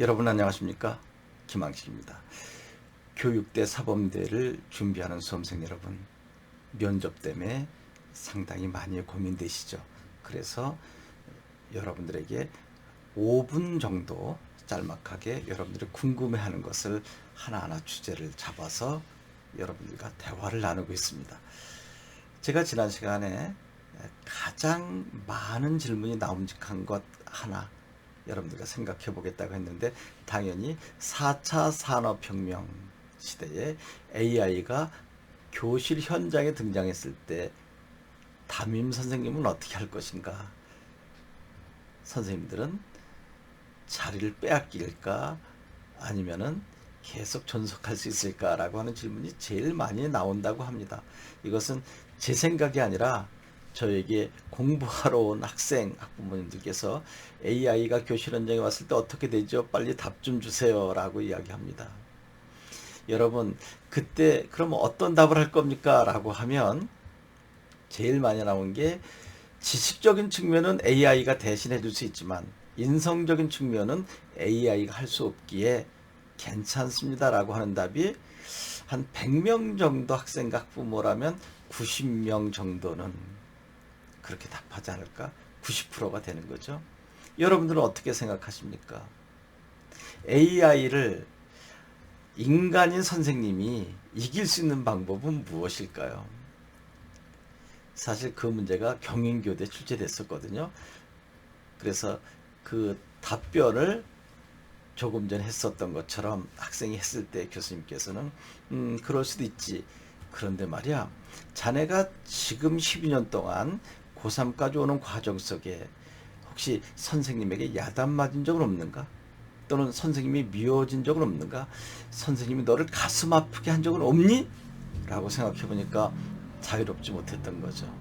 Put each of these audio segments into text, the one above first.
여러분 안녕하십니까? 김항식입니다. 교육대 사범대를 준비하는 수험생 여러분, 면접 때문에 상당히 많이 고민되시죠? 그래서 여러분들에게 5분 정도 짤막하게 여러분들이 궁금해하는 것을 하나하나 주제를 잡아서 여러분들과 대화를 나누고 있습니다. 제가 지난 시간에 가장 많은 질문이 나옴직한 것 하나 여러분들과 생각해 보겠다고 했는데, 당연히 4차 산업혁명 시대에 AI가 교실 현장에 등장했을 때 담임 선생님은 어떻게 할 것인가? 선생님들은 자리를 빼앗길까? 아니면은 계속 존속할 수 있을까라고 하는 질문이 제일 많이 나온다고 합니다. 이것은 제 생각이 아니라 저에게 공부하러 온 학부모님들께서 AI가 교실 현장에 왔을 때 어떻게 되죠? 빨리 답 좀 주세요 라고 이야기합니다. 여러분, 그때 그럼 어떤 답을 할 겁니까? 라고 하면 제일 많이 나온 게, 지식적인 측면은 AI가 대신해 줄 수 있지만 인성적인 측면은 AI가 할 수 없기에 괜찮습니다라고 하는 답이, 한 100명 정도 학생과 학부모라면 90명 정도는 그렇게 답하지 않을까? 90%가 되는 거죠. 여러분들은 어떻게 생각하십니까? AI를 인간인 선생님이 이길 수 있는 방법은 무엇일까요? 사실 그 문제가 경인교대 출제됐었거든요. 그래서 그 답변을 조금 전에 했었던 것처럼 학생이 했을 때 교수님께서는 그럴 수도 있지. 그런데 말이야, 자네가 지금 12년 동안 고3까지 오는 과정 속에 혹시 선생님에게 야단 맞은 적은 없는가? 또는 선생님이 미워진 적은 없는가? 선생님이 너를 가슴 아프게 한 적은 없니? 라고 생각해 보니까 자유롭지 못했던 거죠.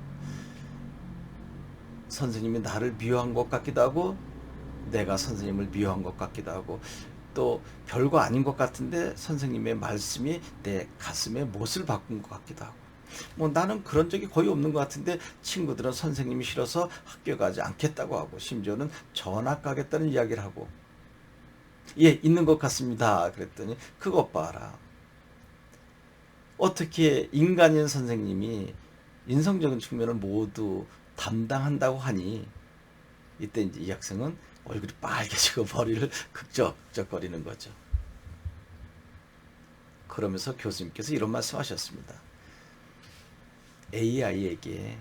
선생님이 나를 미워한 것 같기도 하고, 내가 선생님을 미워한 것 같기도 하고, 또 별거 아닌 것 같은데 선생님의 말씀이 내 가슴에 못을 박은 것 같기도 하고, 뭐 나는 그런 적이 거의 없는 것 같은데 친구들은 선생님이 싫어서 학교 가지 않겠다고 하고, 심지어는 전학 가겠다는 이야기를 하고, 예, 있는 것 같습니다. 그랬더니 그것 봐라. 어떻게 인간인 선생님이 인성적인 측면을 모두 담당한다고 하니, 이때 이제 이 학생은 얼굴이 빨개지고 머리를 극적극적거리는 거죠. 그러면서 교수님께서 이런 말씀하셨습니다. AI에게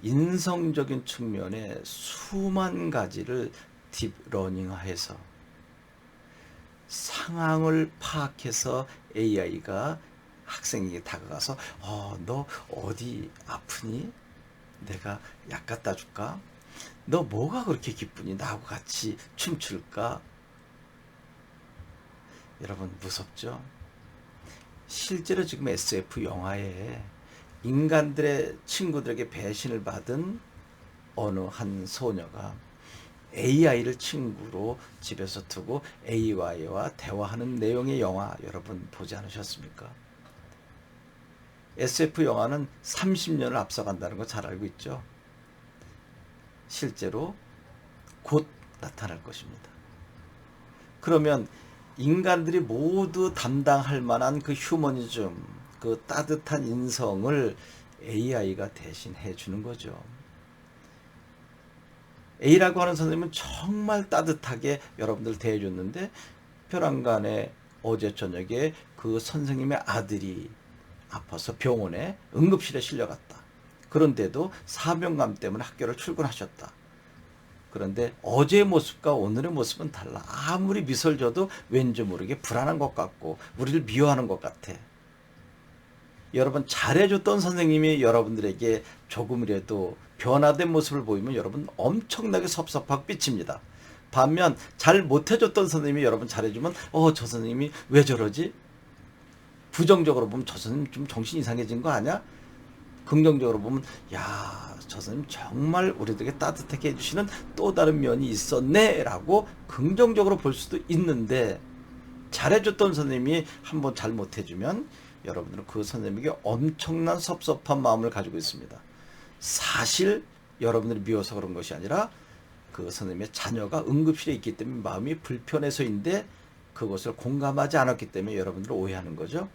인성적인 측면의 수만 가지를 딥러닝화해서 상황을 파악해서 AI가 학생에게 다가가서, 너 어디 아프니? 내가 약 갖다 줄까? 너 뭐가 그렇게 기쁘니? 나하고 같이 춤출까? 여러분, 무섭죠? 실제로 지금 SF 영화에 인간들의 친구들에게 배신을 받은 어느 한 소녀가 AI를 친구로 집에서 두고 AI와 대화하는 내용의 영화, 여러분 보지 않으셨습니까? SF 영화는 30년을 앞서간다는 거 잘 알고 있죠? 실제로 곧 나타날 것입니다. 그러면 인간들이 모두 담당할 만한 그 휴머니즘, 그 따뜻한 인성을 AI가 대신해 주는 거죠. A라고 하는 선생님은 정말 따뜻하게 여러분들 대해줬는데, 벼랑간에 어제 저녁에 그 선생님의 아들이 아파서 병원에 응급실에 실려갔다. 그런데도 사명감 때문에 학교를 출근하셨다. 그런데 어제의 모습과 오늘의 모습은 달라. 아무리 미소를 줘도 왠지 모르게 불안한 것 같고 우리를 미워하는 것 같아. 여러분, 잘해줬던 선생님이 여러분들에게 조금이라도 변화된 모습을 보이면 여러분 엄청나게 섭섭하고 삐칩니다. 반면 잘 못해줬던 선생님이 여러분 잘해주면, 저 선생님이 왜 저러지? 부정적으로 보면 저 선생님 좀 정신 이상해진 거 아니야? 긍정적으로 보면, 야, 저 선생님 정말 우리들에게 따뜻하게 해주시는 또 다른 면이 있었네 라고 긍정적으로 볼 수도 있는데, 잘해줬던 선생님이 한번 잘못해주면 여러분들은 그 선생님에게 엄청난 섭섭한 마음을 가지고 있습니다. 사실 여러분들이 미워서 그런 것이 아니라 그 선생님의 자녀가 응급실에 있기 때문에 마음이 불편해서인데 그것을 공감하지 않았기 때문에 여러분들을 오해하는 거죠.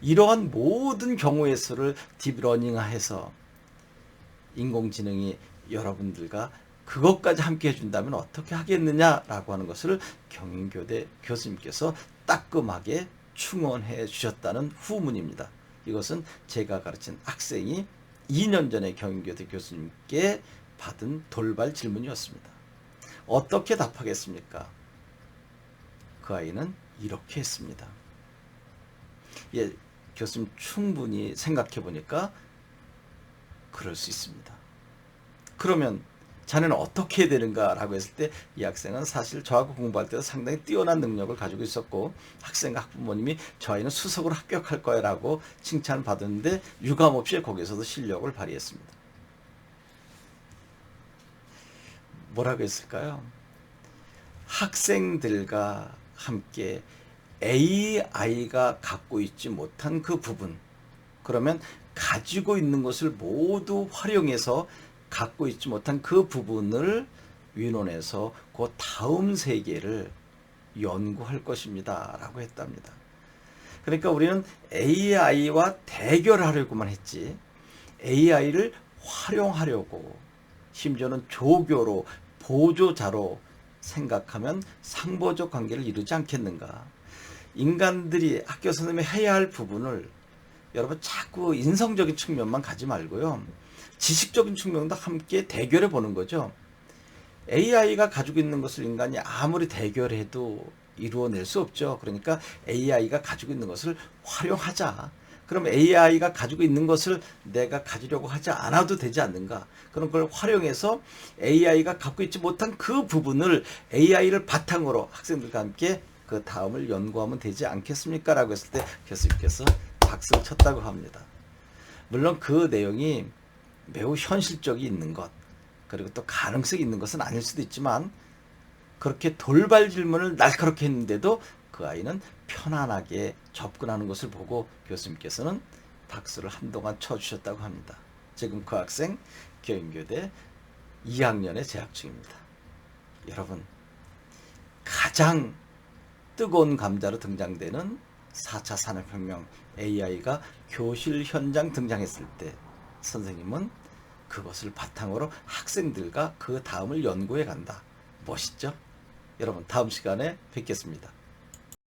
이러한 모든 경우의 수를 딥러닝해서 인공지능이 여러분들과 그것까지 함께 해준다면 어떻게 하겠느냐라고 하는 것을 경인교대 교수님께서 따끔하게 충원해 주셨다는 후문입니다. 이것은 제가 가르친 학생이 2년 전에 경인교대 교수님께 받은 돌발 질문이었습니다. 어떻게 답하겠습니까? 그 아이는 이렇게 했습니다. 예, 교수님 충분히 생각해 보니까 그럴 수 있습니다. 그러면 자네는 어떻게 해야 되는가라고 했을 때 이 학생은 사실 저하고 공부할 때도 상당히 뛰어난 능력을 가지고 있었고 학생과 학부모님이 저 아이는 수석으로 합격할 거야 라고 칭찬을 받았는데 유감없이 거기서도 실력을 발휘했습니다. 뭐라고 했을까요? 학생들과 함께 AI가 갖고 있지 못한 그 부분, 그러면 가지고 있는 것을 모두 활용해서 갖고 있지 못한 그 부분을 위논해서 그 다음 세계를 연구할 것입니다 라고 했답니다. 그러니까 우리는 AI와 대결하려고만 했지 AI를 활용하려고 심지어는 조교로 보조자로 생각하면 상보적 관계를 이루지 않겠는가. 인간들이 학교 선생님이 해야 할 부분을 여러분 자꾸 인성적인 측면만 가지 말고요. 지식적인 측면도 함께 대결해 보는 거죠. AI가 가지고 있는 것을 인간이 아무리 대결해도 이루어낼 수 없죠. 그러니까 AI가 가지고 있는 것을 활용하자. 그럼 AI가 가지고 있는 것을 내가 가지려고 하지 않아도 되지 않는가? 그런 걸 활용해서 AI가 갖고 있지 못한 그 부분을 AI를 바탕으로 학생들과 함께 그 다음을 연구하면 되지 않겠습니까? 라고 했을 때 교수님께서 박수를 쳤다고 합니다. 물론 그 내용이 매우 현실적이 있는 것, 그리고 또 가능성이 있는 것은 아닐 수도 있지만 그렇게 돌발 질문을 날카롭게 했는데도 그 아이는 편안하게 접근하는 것을 보고 교수님께서는 박수를 한동안 쳐주셨다고 합니다. 지금 그 학생 경인교대 2학년에 재학 중입니다. 여러분, 가장 뜨거운 감자로 등장되는 4차 산업혁명 AI가 교실 현장 등장했을 때 선생님은 그것을 바탕으로 학생들과 그 다음을 연구해 간다. 멋있죠? 여러분, 다음 시간에 뵙겠습니다.